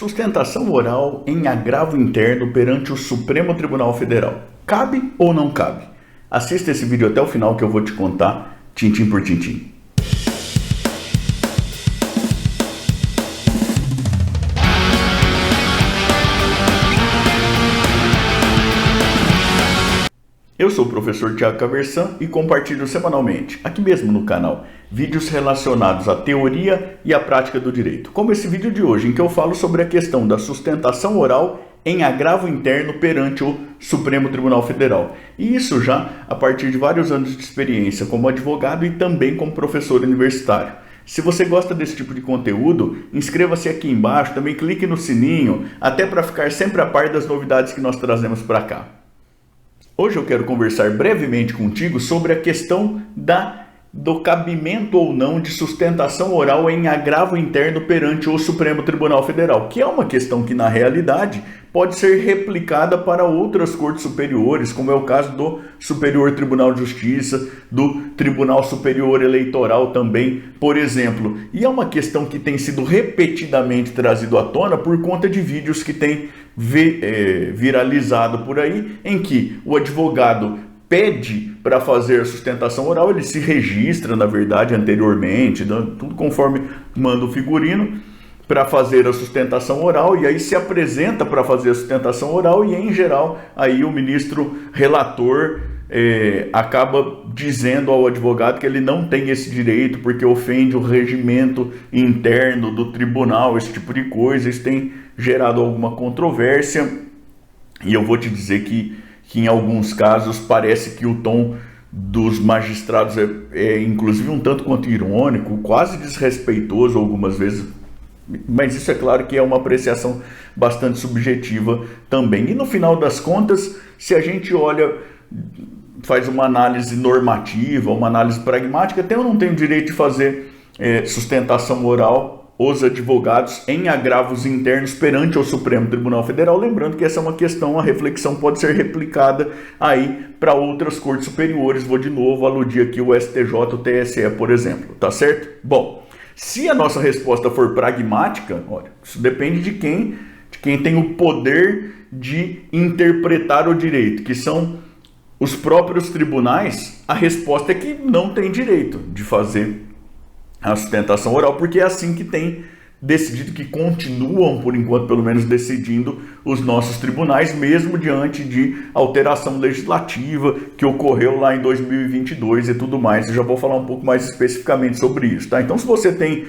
Sustentação oral em agravo interno perante o Supremo Tribunal Federal. Cabe ou não cabe? Assista esse vídeo até o final que eu vou te contar, tintim por tintim. Eu sou o professor Thiago Caversan e compartilho semanalmente, aqui mesmo no canal, vídeos relacionados à teoria e à prática do direito, como esse vídeo de hoje, em que eu falo sobre a questão da sustentação oral em agravo interno perante o Supremo Tribunal Federal. E isso já a partir de vários anos de experiência como advogado e também como professor universitário. Se você gosta desse tipo de conteúdo, inscreva-se aqui embaixo, também clique no sininho, até para ficar sempre a par das novidades que nós trazemos para cá. Hoje eu quero conversar brevemente contigo sobre a questão do cabimento ou não de sustentação oral em agravo interno perante o Supremo Tribunal Federal, que é uma questão que, na realidade, pode ser replicada para outras cortes superiores, como é o caso do Superior Tribunal de Justiça, do Tribunal Superior Eleitoral também, por exemplo. E é uma questão que tem sido repetidamente trazido à tona por conta de vídeos que tem viralizado por aí, em que o advogado pede para fazer a sustentação oral, ele se registra, na verdade, anteriormente, tudo conforme manda o figurino, para fazer a sustentação oral, e aí se apresenta para fazer a sustentação oral, e em geral, aí o ministro relator acaba dizendo ao advogado que ele não tem esse direito, porque ofende o regimento interno do tribunal, esse tipo de coisa. Isso tem gerado alguma controvérsia, e eu vou te dizer que em alguns casos parece que o tom dos magistrados é inclusive um tanto quanto irônico, quase desrespeitoso algumas vezes, mas isso é claro que é uma apreciação bastante subjetiva também. E no final das contas, se a gente olha, faz uma análise normativa, uma análise pragmática, até eu não tenho direito de fazer sustentação oral os advogados em agravos internos perante o Supremo Tribunal Federal, lembrando que essa é uma questão, a reflexão pode ser replicada aí para outras cortes superiores. Vou de novo aludir aqui o STJ, o TSE, por exemplo, tá certo? Bom, se a nossa resposta for pragmática, olha, isso depende de quem tem o poder de interpretar o direito, que são os próprios tribunais. A resposta é que não tem direito de fazer a sustentação oral, porque é assim que tem decidido, que continuam, por enquanto, pelo menos decidindo os nossos tribunais, mesmo diante de alteração legislativa que ocorreu lá em 2022 e tudo mais. Eu já vou falar um pouco mais especificamente sobre isso, tá? Então, se você tem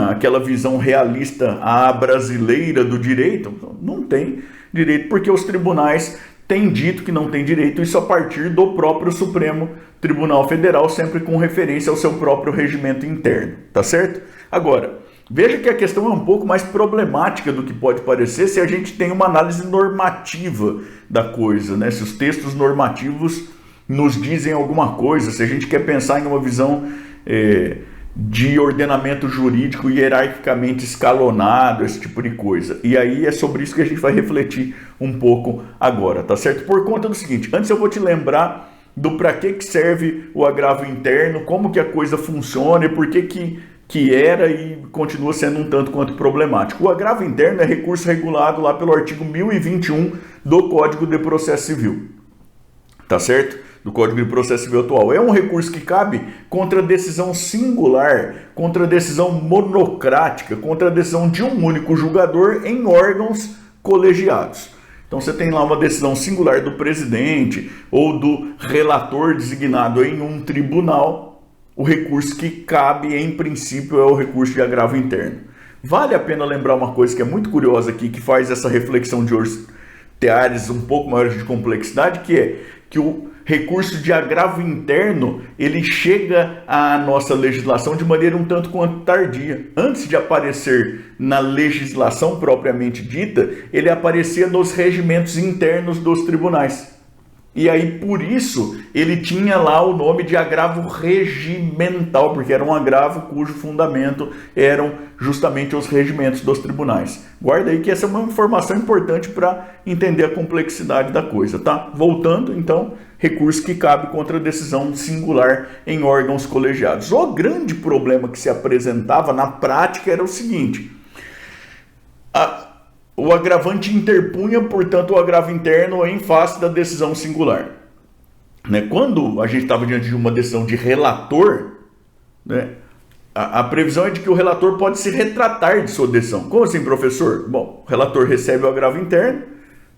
aquela visão realista à brasileira do direito, não tem direito, porque os tribunais têm dito que não tem direito, isso a partir do próprio Supremo Tribunal Federal, sempre com referência ao seu próprio regimento interno, tá certo? Agora, veja que a questão é um pouco mais problemática do que pode parecer se a gente tem uma análise normativa da coisa, né? Se os textos normativos nos dizem alguma coisa, se a gente quer pensar em uma visão de ordenamento jurídico hierarquicamente escalonado, esse tipo de coisa. E aí é sobre isso que a gente vai refletir um pouco agora, tá certo? Por conta do seguinte, antes eu vou te lembrar do para que serve o agravo interno, como que a coisa funciona e por que era e continua sendo um tanto quanto problemático. O agravo interno é recurso regulado lá pelo artigo 1021 do Código de Processo Civil, tá certo? Do Código de Processo Civil atual. É um recurso que cabe contra decisão singular, contra decisão monocrática, contra decisão de um único julgador em órgãos colegiados. Então você tem lá uma decisão singular do presidente ou do relator designado em um tribunal. O recurso que cabe, em princípio, é o recurso de agravo interno. Vale a pena lembrar uma coisa que é muito curiosa aqui, que faz essa reflexão de teares um pouco maiores de complexidade, que é que o recurso de agravo interno, ele chega à nossa legislação de maneira um tanto quanto tardia. Antes de aparecer na legislação propriamente dita, ele aparecia nos regimentos internos dos tribunais. E aí, por isso, ele tinha lá o nome de agravo regimental, porque era um agravo cujo fundamento eram justamente os regimentos dos tribunais. Guarda aí que essa é uma informação importante para entender a complexidade da coisa, tá? Voltando, então, recurso que cabe contra decisão singular em órgãos colegiados. O grande problema que se apresentava na prática era o seguinte: o agravante interpunha, portanto, o agravo interno em face da decisão singular. Né? Quando a gente estava diante de uma decisão de relator, né, a previsão é de que o relator pode se retratar de sua decisão. Como assim, professor? Bom, o relator recebe o agravo interno,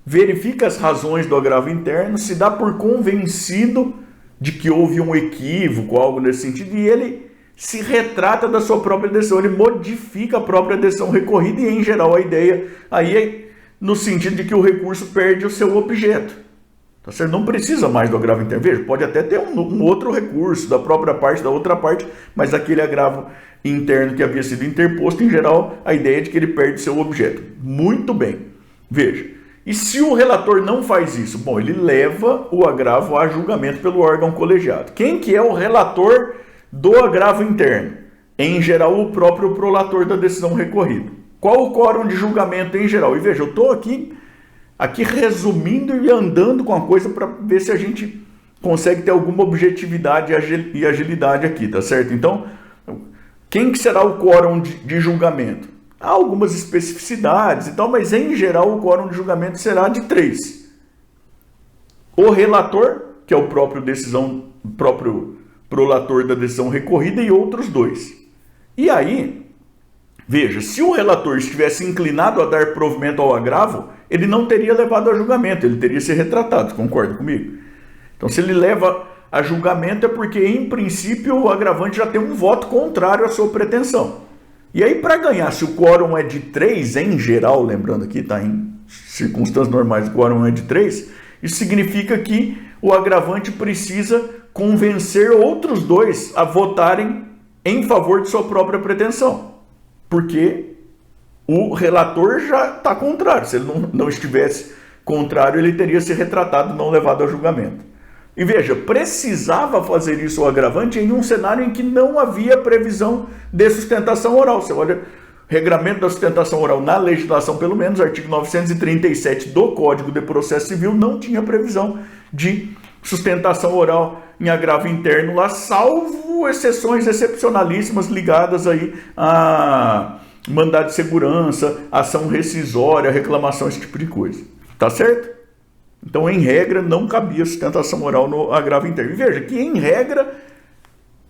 verifica as razões do agravo interno, se dá por convencido de que houve um equívoco, algo nesse sentido, e ele se retrata da sua própria decisão, ele modifica a própria decisão recorrida e, em geral, a ideia aí é no sentido de que o recurso perde o seu objeto. Tá certo? Não precisa mais do agravo interno. Veja, pode até ter um outro recurso da própria parte, da outra parte, mas aquele agravo interno que havia sido interposto, em geral, a ideia é de que ele perde o seu objeto. Muito bem. Veja, e se o relator não faz isso? Bom, ele leva o agravo a julgamento pelo órgão colegiado. Quem que é o relator do agravo interno? Em geral, o próprio prolator da decisão recorrida. Qual o quórum de julgamento em geral? E veja, eu estou aqui resumindo e andando com a coisa para ver se a gente consegue ter alguma objetividade e agilidade aqui, tá certo? Então, quem que será o quórum de julgamento? Há algumas especificidades e tal, mas em geral o quórum de julgamento será de 3. O relator, que é o próprio prolator da decisão recorrida, e outros 2. E aí, veja, se o relator estivesse inclinado a dar provimento ao agravo, ele não teria levado a julgamento, ele teria se retratado, concorda comigo? Então, se ele leva a julgamento é porque, em princípio, o agravante já tem um voto contrário à sua pretensão. E aí, para ganhar, se o quórum é de 3, em geral, lembrando aqui, tá, em circunstâncias normais, o quórum é de 3, isso significa que o agravante precisa convencer outros 2 a votarem em favor de sua própria pretensão. Porque o relator já está contrário. Se ele não estivesse contrário, ele teria se retratado, não levado a julgamento. E veja, precisava fazer isso o agravante em um cenário em que não havia previsão de sustentação oral. Você olha, regramento da sustentação oral na legislação, pelo menos, artigo 937 do Código de Processo Civil, não tinha previsão de sustentação oral em agravo interno lá, salvo exceções excepcionalíssimas ligadas aí a mandado de segurança, ação rescisória, reclamação, esse tipo de coisa. Tá certo? Então, em regra, não cabia sustentação oral no agravo interno. E veja que, em regra,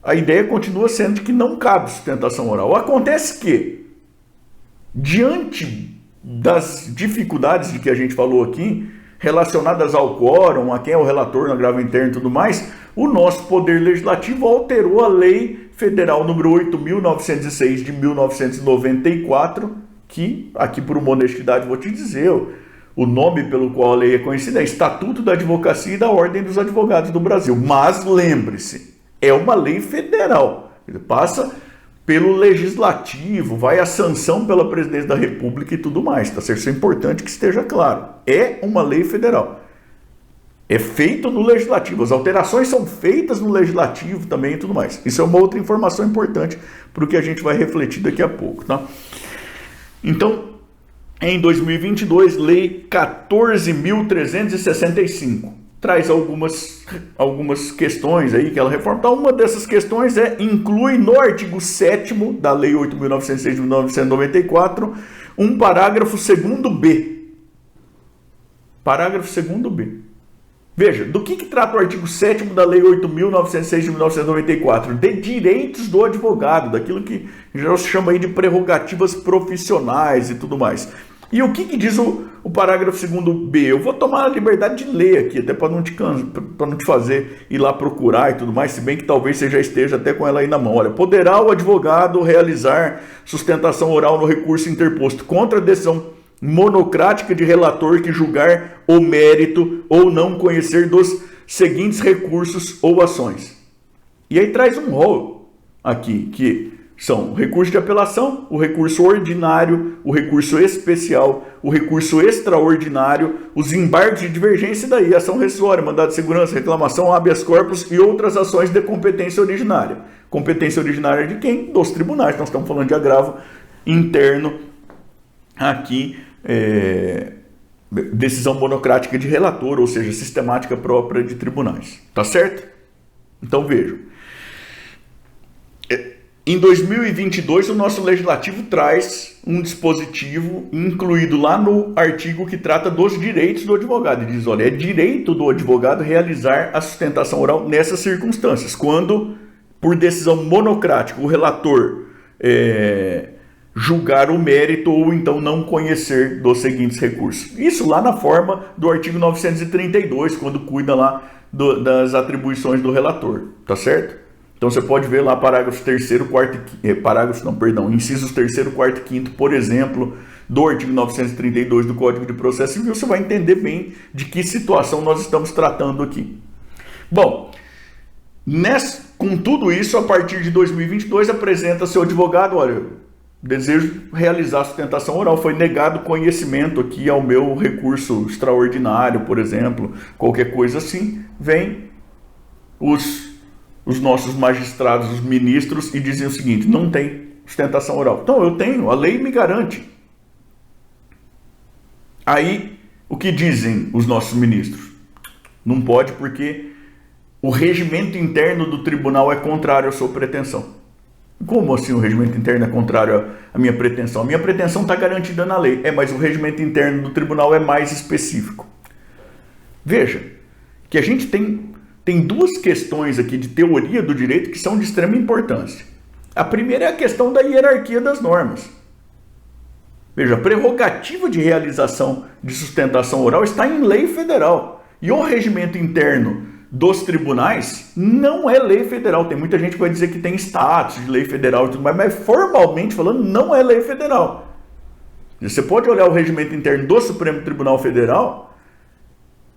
a ideia continua sendo de que não cabe sustentação oral. Acontece que, diante das dificuldades de que a gente falou aqui, relacionadas ao quórum, a quem é o relator no agravo interno e tudo mais, o nosso Poder Legislativo alterou a Lei Federal número 8.906 de 1994, que, aqui por uma honestidade vou te dizer, o nome pelo qual a lei é conhecida é Estatuto da Advocacia e da Ordem dos Advogados do Brasil. Mas lembre-se, é uma lei federal. Ele passa pelo Legislativo, vai à sanção pela Presidência da República e tudo mais. Tá certo? Isso é importante que esteja claro. É uma lei federal. É feito no Legislativo. As alterações são feitas no Legislativo também e tudo mais. Isso é uma outra informação importante para o que a gente vai refletir daqui a pouco. Tá? Então, em 2022, Lei 14.365 traz algumas questões aí que ela reforma. Então, uma dessas questões inclui no artigo 7º da Lei 8.906 de 1994 um parágrafo 2º-B. Parágrafo 2º-B. Veja, do que trata o artigo 7º da Lei 8.906 de 1994? De direitos do advogado, daquilo que em geral se chama aí de prerrogativas profissionais e tudo mais. E o que diz o parágrafo 2º-B? Eu vou tomar a liberdade de ler aqui, até para não te fazer ir lá procurar e tudo mais, se bem que talvez você já esteja até com ela aí na mão. Olha, poderá o advogado realizar sustentação oral no recurso interposto contra a decisão monocrática de relator que julgar o mérito ou não conhecer dos seguintes recursos ou ações. E aí traz um rol aqui, que são o recurso de apelação, o recurso ordinário, o recurso especial, o recurso extraordinário, os embargos de divergência e daí ação rescisória, mandado de segurança, reclamação, habeas corpus e outras ações de competência originária. Competência originária de quem? Dos tribunais. Nós estamos falando de agravo interno aqui, decisão monocrática de relator, ou seja, sistemática própria de tribunais. Tá certo? Então vejam. Em 2022, o nosso legislativo traz um dispositivo incluído lá no artigo que trata dos direitos do advogado. Ele diz, olha, é direito do advogado realizar a sustentação oral nessas circunstâncias, quando, por decisão monocrática, o relator julgar o mérito ou então não conhecer dos seguintes recursos. Isso lá na forma do artigo 932, quando cuida lá das atribuições do relator, tá certo? Então você pode ver lá parágrafos 3º, 4º, incisos 3º, 4º e 5º, por exemplo, do artigo 932 do Código de Processo Civil, você vai entender bem de que situação nós estamos tratando aqui. Bom, com tudo isso, a partir de 2022, apresenta seu advogado, olha, desejo realizar a sustentação oral, foi negado conhecimento aqui ao meu recurso extraordinário, por exemplo, qualquer coisa assim, vem os nossos magistrados, os ministros, e dizem o seguinte, não tem sustentação oral. Então, eu tenho, a lei me garante. Aí, o que dizem os nossos ministros? Não pode porque o regimento interno do tribunal é contrário à sua pretensão. Como assim o regimento interno é contrário à minha pretensão? A minha pretensão está garantida na lei, mas o regimento interno do tribunal é mais específico. Veja, que a gente tem duas questões aqui de teoria do direito que são de extrema importância. A primeira é a questão da hierarquia das normas. Veja, a prerrogativa de realização de sustentação oral está em lei federal. E o regimento interno dos tribunais não é lei federal. Tem muita gente que vai dizer que tem status de lei federal e tudo mais, mas formalmente falando, não é lei federal. Você pode olhar o regimento interno do Supremo Tribunal Federal,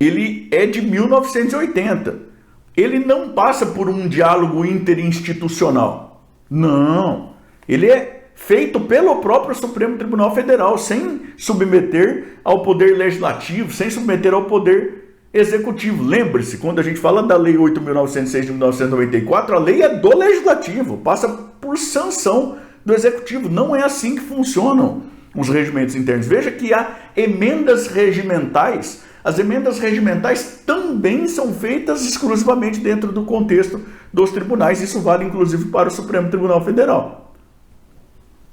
ele é de 1980. Ele não passa por um diálogo interinstitucional. Não. Ele é feito pelo próprio Supremo Tribunal Federal, sem submeter ao Poder Legislativo, sem submeter ao Poder Executivo. Lembre-se, quando a gente fala da Lei 8.906 de 1994, a lei é do Legislativo, passa por sanção do Executivo. Não é assim que funcionam os regimentos internos. Veja que há emendas regimentais. As emendas regimentais também são feitas exclusivamente dentro do contexto dos tribunais. Isso vale, inclusive, para o Supremo Tribunal Federal.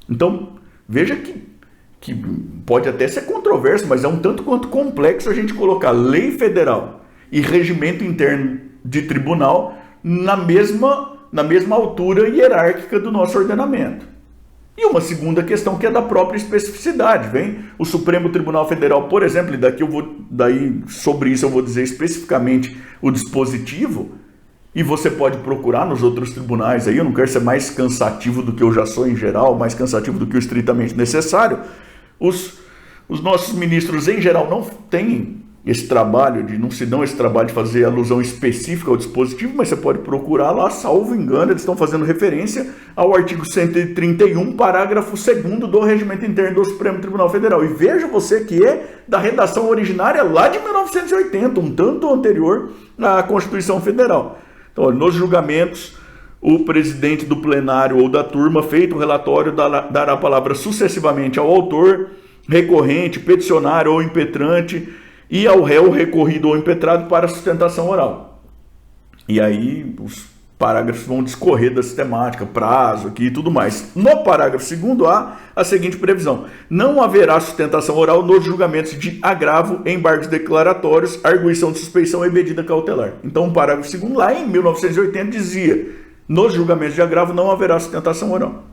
Então, veja que pode até ser controverso, mas é um tanto quanto complexo a gente colocar lei federal e regimento interno de tribunal na mesma altura hierárquica do nosso ordenamento. E uma segunda questão que é da própria especificidade, vem o Supremo Tribunal Federal, por exemplo, e sobre isso eu vou dizer especificamente o dispositivo, e você pode procurar nos outros tribunais aí, eu não quero ser mais cansativo do que eu já sou em geral, mais cansativo do que o estritamente necessário. Os nossos ministros em geral não têm esse trabalho, não se dão esse trabalho de fazer alusão específica ao dispositivo, mas você pode procurar lá, salvo engano, eles estão fazendo referência ao artigo 131, parágrafo 2º do Regimento Interno do Supremo Tribunal Federal. E veja você que é da redação originária lá de 1980, um tanto anterior à Constituição Federal. Então, nos julgamentos, o presidente do plenário ou da turma, feito o relatório, dará a palavra sucessivamente ao autor, recorrente, peticionário ou impetrante, e ao réu recorrido ou impetrado para sustentação oral. E aí os parágrafos vão discorrer da sistemática, prazo aqui e tudo mais. No parágrafo 2º há a seguinte previsão: não haverá sustentação oral nos julgamentos de agravo, embargos declaratórios, arguição de suspeição e medida cautelar. Então o parágrafo 2º lá em 1980 dizia: nos julgamentos de agravo não haverá sustentação oral.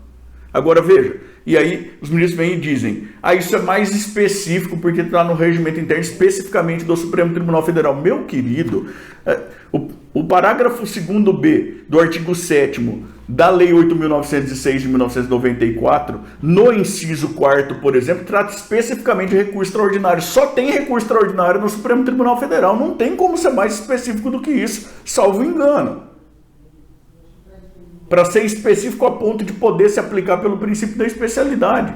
Agora veja, e aí os ministros vêm e dizem, isso é mais específico porque está no regimento interno especificamente do Supremo Tribunal Federal. Meu querido, o parágrafo 2º-B do artigo 7º da Lei 8.906 de 1994, no inciso 4º, por exemplo, trata especificamente de recurso extraordinário. Só tem recurso extraordinário no Supremo Tribunal Federal, não tem como ser mais específico do que isso, salvo engano. Para ser específico a ponto de poder se aplicar pelo princípio da especialidade.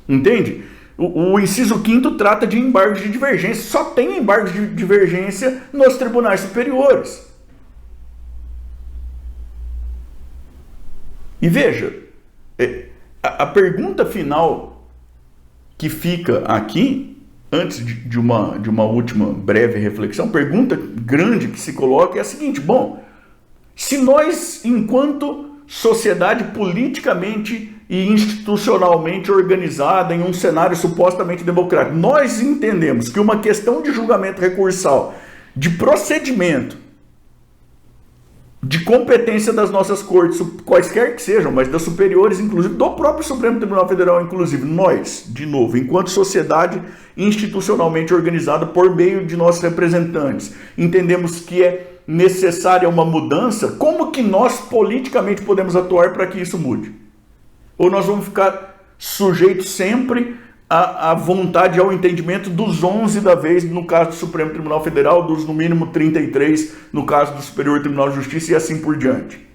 Entende? O inciso 5º trata de embargos de divergência. Só tem embargos de divergência nos tribunais superiores. E veja, a pergunta final que fica aqui, antes de uma última breve reflexão, pergunta grande que se coloca é a seguinte: bom, se nós, enquanto sociedade politicamente e institucionalmente organizada em um cenário supostamente democrático. Nós entendemos que uma questão de julgamento recursal, de procedimento, de competência das nossas cortes, quaisquer que sejam, mas das superiores, inclusive do próprio Supremo Tribunal Federal, inclusive nós, de novo, enquanto sociedade institucionalmente organizada por meio de nossos representantes, entendemos que é necessária uma mudança. Como que nós politicamente podemos atuar para que isso mude? Ou nós vamos ficar sujeitos sempre à vontade e ao entendimento dos 11 da vez, no caso do Supremo Tribunal Federal, dos no mínimo 33 no caso do Superior Tribunal de Justiça e assim por diante?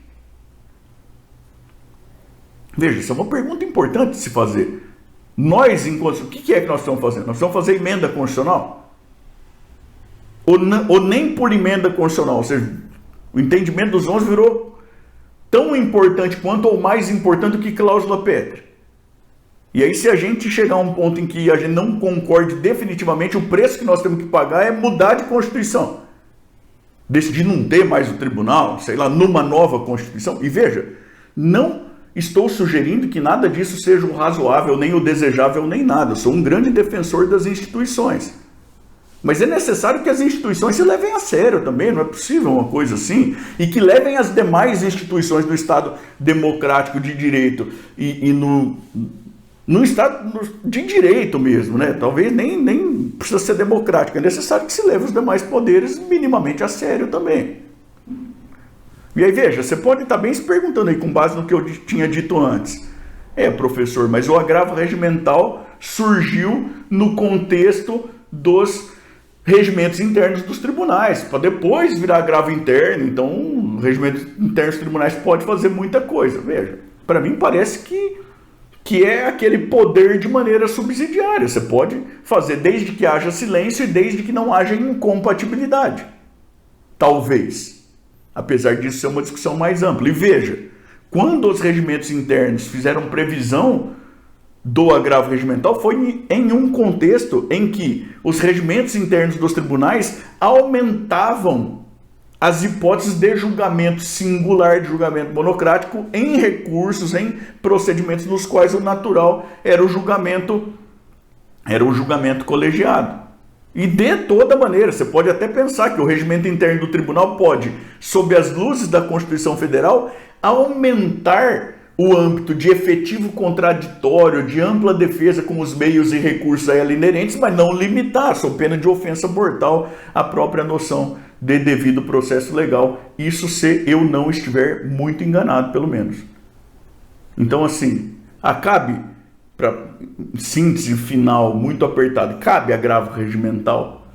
Veja, isso é uma pergunta importante de se fazer. Nós, enquanto... O que é que nós estamos fazendo? Nós estamos fazendo emenda constitucional? Ou nem por emenda constitucional? Ou seja, o entendimento dos 11 virou tão importante quanto ou mais importante do que cláusula pétrea. E aí, se a gente chegar a um ponto em que a gente não concorde definitivamente, o preço que nós temos que pagar é mudar de Constituição. Decidir não ter mais o tribunal, sei lá, numa nova Constituição. E veja, não estou sugerindo que nada disso seja o razoável, nem o desejável, nem nada. Eu sou um grande defensor das instituições. Mas é necessário que as instituições se levem a sério também, não é possível uma coisa assim, e que levem as demais instituições do Estado democrático de direito e no Estado de direito mesmo, né? Talvez nem precisa ser democrático, é necessário que se leve os demais poderes minimamente a sério também. E aí, veja, você pode estar bem se perguntando aí, com base no que eu tinha dito antes. Professor, mas o agravo regimental surgiu no contexto dos regimentos internos dos tribunais, para depois virar agravo interno. Então, o regimento interno dos tribunais pode fazer muita coisa. Veja, para mim parece que é aquele poder de maneira subsidiária. Você pode fazer desde que haja silêncio e desde que não haja incompatibilidade. Talvez. Apesar disso ser uma discussão mais ampla. E veja, quando os regimentos internos fizeram previsão do agravo regimental, foi em um contexto em que os regimentos internos dos tribunais aumentavam as hipóteses de julgamento singular, de julgamento monocrático, em recursos, em procedimentos nos quais o natural era o julgamento colegiado. E de toda maneira, você pode até pensar que o regimento interno do tribunal pode, sob as luzes da Constituição Federal, aumentar o âmbito de efetivo contraditório, de ampla defesa com os meios e recursos a ela inerentes, mas não limitar, sob pena de ofensa mortal, a própria noção de devido processo legal. Isso se eu não estiver muito enganado, pelo menos. Então, assim, cabe, para síntese final muito apertada, cabe agravo regimental,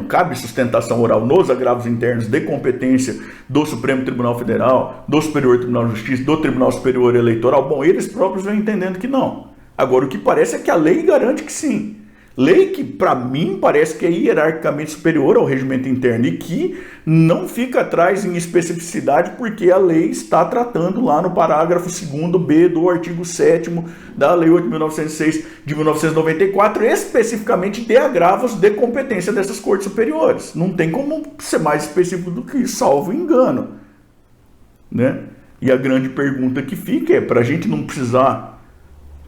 cabe sustentação oral nos agravos internos de competência do Supremo Tribunal Federal, do Superior Tribunal de Justiça, do Tribunal Superior Eleitoral. Bom, eles próprios vão entendendo que não. Agora, o que parece é que a lei garante que sim. Lei que, para mim, parece que é hierarquicamente superior ao regimento interno e que não fica atrás em especificidade, porque a lei está tratando lá no parágrafo 2º-B do artigo 7º da Lei 8.906 de 1994, especificamente de agravos de competência dessas cortes superiores. Não tem como ser mais específico do que isso, salvo engano, né? E a grande pergunta que fica é, para a gente não precisar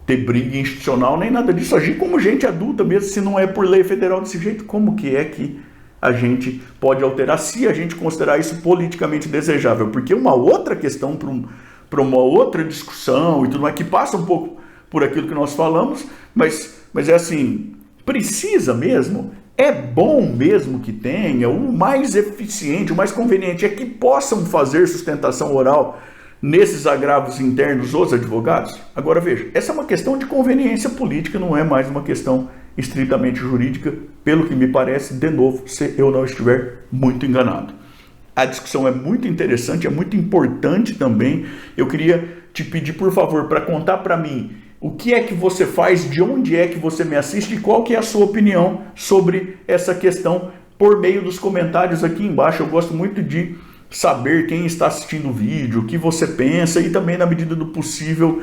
ter briga institucional nem nada disso, agir como gente adulta mesmo, se não é por lei federal desse jeito, como que é que a gente pode alterar, se a gente considerar isso politicamente desejável? Porque uma outra questão para uma outra discussão e tudo mais, que passa um pouco por aquilo que nós falamos, mas é assim, precisa mesmo? É bom mesmo que tenha? O mais eficiente, o mais conveniente é que possam fazer sustentação oral nesses agravos internos os advogados? Agora veja, essa é uma questão de conveniência política, não é mais uma questão estritamente jurídica, pelo que me parece, de novo, se eu não estiver muito enganado. A discussão é muito interessante, é muito importante também. Eu queria te pedir, por favor, para contar para mim o que é que você faz, de onde é que você me assiste e qual que é a sua opinião sobre essa questão por meio dos comentários aqui embaixo. Eu gosto muito de saber quem está assistindo o vídeo, o que você pensa e também, na medida do possível,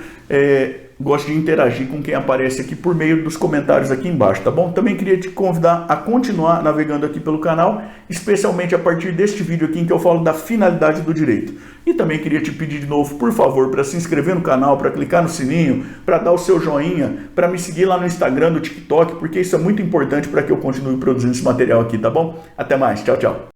gosto de interagir com quem aparece aqui por meio dos comentários aqui embaixo, tá bom? Também queria te convidar a continuar navegando aqui pelo canal, especialmente a partir deste vídeo aqui em que eu falo da finalidade do direito. E também queria te pedir de novo, por favor, para se inscrever no canal, para clicar no sininho, para dar o seu joinha, para me seguir lá no Instagram, no TikTok, porque isso é muito importante para que eu continue produzindo esse material aqui, tá bom? Até mais, tchau, tchau.